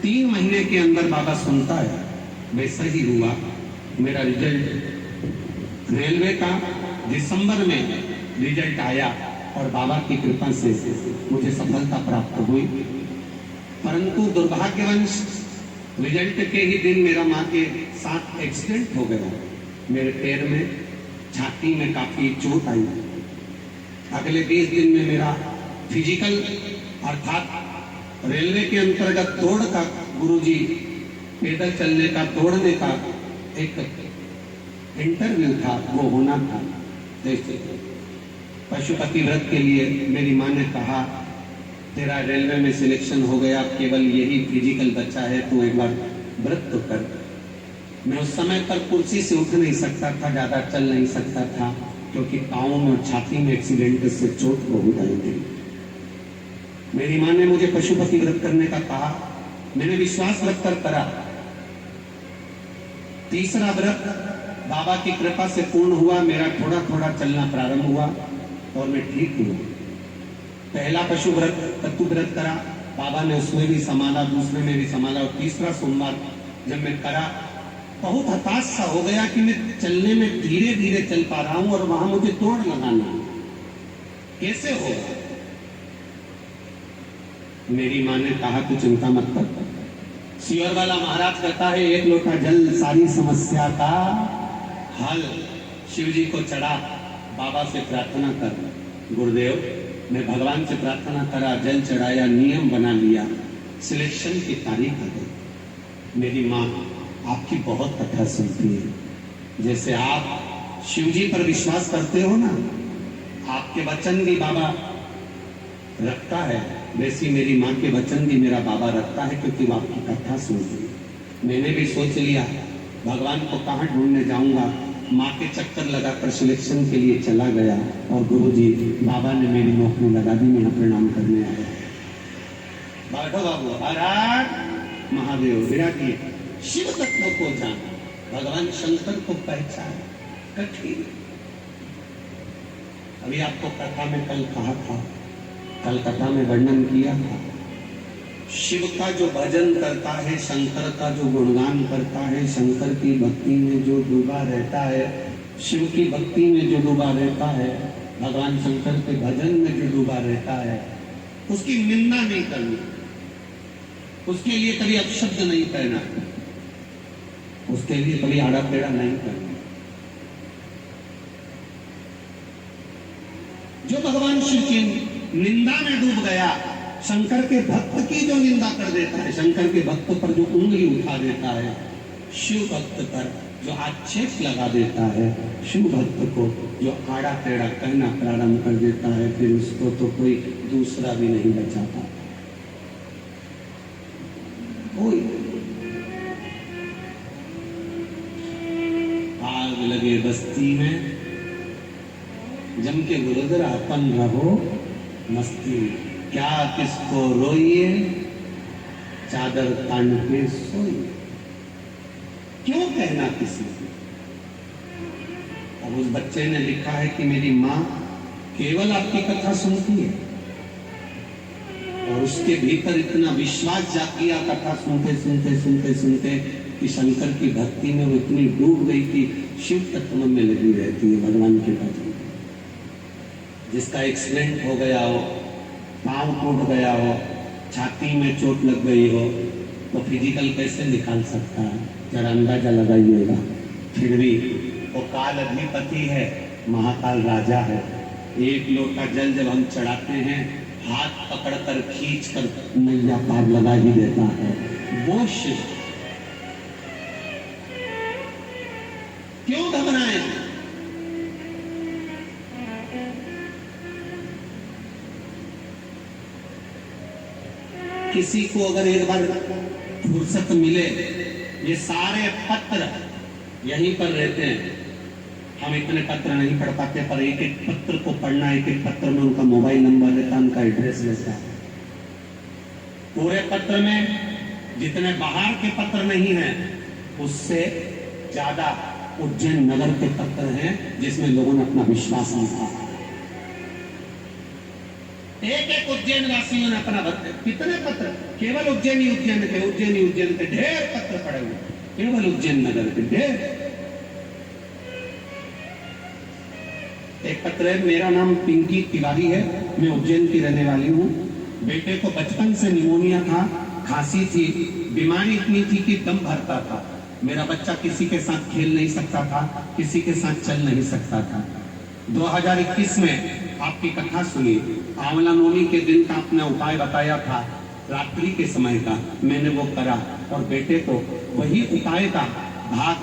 3 महीने के अंदर बाबा सुनता है। वैसा ही हुआ। मेरा रिजल्ट रेलवे का दिसंबर में रिजल्ट आया और बाबा की कृपा से मुझे सफलता प्राप्त हुई। परंतु दुर्भाग्यवश रिजल्ट के ही दिन मेरा माँ के साथ एक्सीडेंट हो गया। मेरे पैर में, छाती में काफी चोट आई। अगले 20 दिन में मेरा फिजिकल अर्थात रेलवे के अंतर्गत दौड़ का, गुरुजी पैदल चलने का, दौड़ने का एक इंटरव्यू था, वो होना था। जैसे पशुपति व्रत के लिए मेरी माँ ने कहा तेरा रेलवे में सिलेक्शन हो गया, केवल यही फिजिकल बचा है, तू एक बार व्रत तो कर। मैं उस समय पर कुर्सी से उठ नहीं सकता था, ज्यादा चल नहीं सकता था, क्योंकि पाँव में और छाती में एक्सीडेंट से चोट बहुत आई थी। मेरी माँ ने मुझे पशुपति व्रत करने का कहा। मैंने विश्वास रखकर करा। तीसरा व्रत बाबा की कृपा से पूर्ण हुआ। मेरा थोड़ा थोड़ा चलना प्रारंभ हुआ और मैं ठीक हुआ। पहला पशु व्रत, तत्व व्रत करा, बाबा ने उसमें भी संभाला, दूसरे में भी संभाला, और तीसरा सोमवार जब मैं करा, बहुत हताश सा हो गया कि मैं चलने में धीरे धीरे चल पा रहा हूं और वहां मुझे दौड़ लगाना है, कैसे होगा। मेरी माँ ने कहा तू चिंता मत कर, सियोर वाला महाराज कहता है 1 लोटा जल सारी समस्या का हल। शिव जी को चढ़ा, बाबा से प्रार्थना कर, गुरुदेव मैं भगवान से प्रार्थना करा, जल चढ़ाया, नियम बना लिया, सिलेक्शन की तारीख आ गई। मेरी माँ आपकी बहुत कथा सुनती है। जैसे आप शिव जी पर विश्वास करते हो ना, आपके वचन भी बाबा रखता है, वैसी मेरी माँ के वचन भी मेरा बाबा रखता है, क्योंकि वो आपकी कथा सुनती है। मैंने भी सोच लिया भगवान को कहाँ ढूंढने जाऊंगा, माँ के चक्कर लगाकर सिलेक्शन के लिए चला गया और गुरुजी बाबा ने मेरी नौकरी लगा दी। मैं प्रणाम करने आया। बैठो बाबू, महाराज महादेव विराटिए, शिव तत्व को जान, भगवान शंकर को पहचान। कठिन। अभी आपको कथा में कल कहा था, कल कथा में वर्णन किया था, शिव का जो भजन करता है, शंकर का जो गुणगान करता है, शंकर की भक्ति में जो डूबा रहता है, शिव की भक्ति में जो डूबा रहता है, भगवान शंकर के भजन में जो डूबा रहता है, उसकी निंदा नहीं करनी, उसके लिए कभी अपशब्द नहीं कहना, उसके लिए कभी आड़ा टेढ़ा नहीं करना। जो भगवान शिव की निंदा में डूब गया, शंकर के भक्त की जो निंदा कर देता है, शंकर के भक्त पर जो उंगली उठा देता है, शिव भक्त पर जो आक्षेप लगा देता है, शिव भक्त को जो आड़ा टेढ़ा कहना प्रारंभ कर देता है, फिर उसको तो कोई दूसरा भी नहीं बचाता। कोई आग लगे बस्ती में, जम के गुरुदर अपन रहो मस्ती में, क्या किसको रोइए, चादर तान के सोइए। क्यों कहना किसी को। अब उस बच्चे ने लिखा है कि मेरी माँ केवल आपकी कथा सुनती है, और उसके भीतर इतना विश्वास जाग गया कथा सुनते सुनते सुनते सुनते कि शंकर की भक्ति में वो इतनी डूब गई कि शिव तत्व में लगी रहती है, भगवान के भक्ति। जिसका एक्सीडेंट हो गया हो, पाँव टूट गया हो, छाती में चोट लग गई हो, तो फिजिकल कैसे निकाल सकता है, जरा अंदाजा लगाइएगा। फिर भी वो काल अधिपति है, महाकाल राजा है। 1 लोटा जल जब हम चढ़ाते हैं, हाथ पकड़कर खींचकर नैया पार लगा ही देता है वो शिव। क्यों घबराए। किसी को अगर एक बार फुर्सत मिले, ये सारे पत्र यहीं पर रहते हैं, हम इतने पत्र नहीं पढ़ पाते, पर एक एक पत्र को पढ़ना, एक एक पत्र में उनका मोबाइल नंबर रहता, उनका एड्रेस रहता है। पूरे पत्र में जितने बाहर के पत्र नहीं हैं, उससे ज्यादा उज्जैन नगर के पत्र हैं जिसमें लोगों ने अपना विश्वास लिखा। एक एक उज्जैन वासियों ने अपना कितने पत्र, केवल उज्जैन के ढेर पत्र पड़े हुए, केवल उज्जैन नगर के ढेर। एक पत्र है, मेरा नाम पिंकी तिवारी है, मैं उज्जैन की रहने वाली हूँ। बेटे को बचपन से निमोनिया था, खांसी थी, बीमारी इतनी थी कि दम भरता था। मेरा बच्चा किसी के साथ खेल नहीं सकता था, किसी के साथ चल नहीं सकता था। 2021 में आपकी कथा सुनी, आंवला नवमी के दिन का आपने उपाय बताया था, रात्रि के समय का, मैंने वो करा और बेटे को वही उपाय का भाग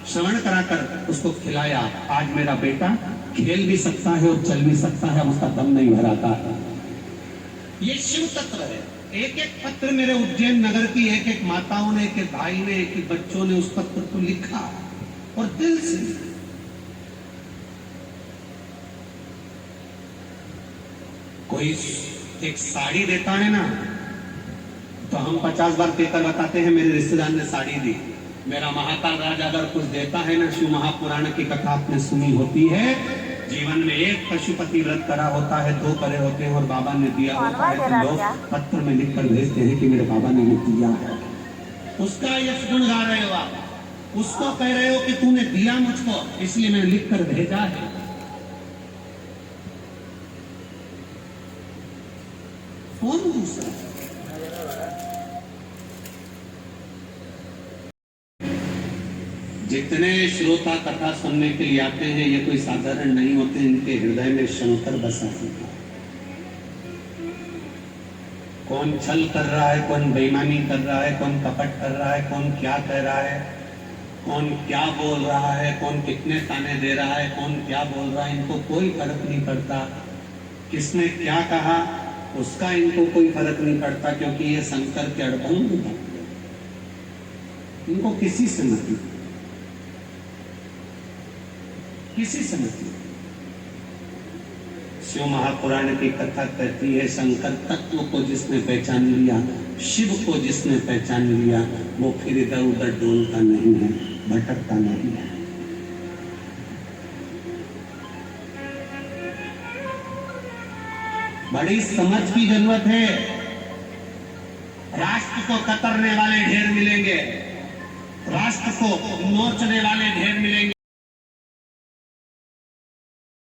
श्रवण कराकर उसको खिलाया। आज मेरा बेटा खेल भी सकता है और चल भी सकता है, उसका दम नहीं भराता। ये शिव तत्व है। एक एक पत्र मेरे उज्जैन नगर की एक एक माताओं ने, एक एक भाई ने, एक एक बच्चों ने उस पत्र को लिखा और दिल से। कोई एक साड़ी देता है ना, तो हम 50 बार कहकर बताते हैं मेरे रिश्तेदार ने साड़ी दी। मेरा महाकाल राजा अगर कुछ देता है ना, शिव महापुराण की कथा आपने सुनी होती है, जीवन में एक पशुपति व्रत करा होता है, 2 करे होते हैं और बाबा ने दिया होता है, तो लोग पत्र में लिखकर भेजते हैं कि मेरे बाबा ने ये दिया है। उसका यश गुण गा रहे हो आप, उसको कह रहे हो कि तूने दिया मुझको, इसलिए मैंने लिखकर भेजा है। कौन दूसरा? जितने श्रोता कथा सुनने के लिए आते हैं, ये कोई साधारण नहीं होते, इनके हृदय में शंकर बसा है। कौन छल कर रहा है, कौन बेईमानी कर रहा है, कौन कपट कर रहा है, कौन क्या कह रहा है, कौन क्या बोल रहा है, कौन कितने ताने दे रहा है, कौन क्या बोल रहा है, इनको कोई फर्क नहीं पड़ता। किसने क्या कहा उसका इनको कोई फर्क नहीं पड़ता, क्योंकि ये शंकर के अड़भंग हैं। इनको किसी से मतलब, किसी से मतलब। शिव महापुराण की कथा कहती है, शंकर तत्व को जिसने पहचान लिया, शिव को जिसने पहचान लिया, वो फिर इधर उधर डोलता नहीं है, भटकता नहीं है। बड़ी समझ की जरूरत है। राष्ट्र को कतरने वाले ढेर मिलेंगे, राष्ट्र को नोचने वाले ढेर मिलेंगे।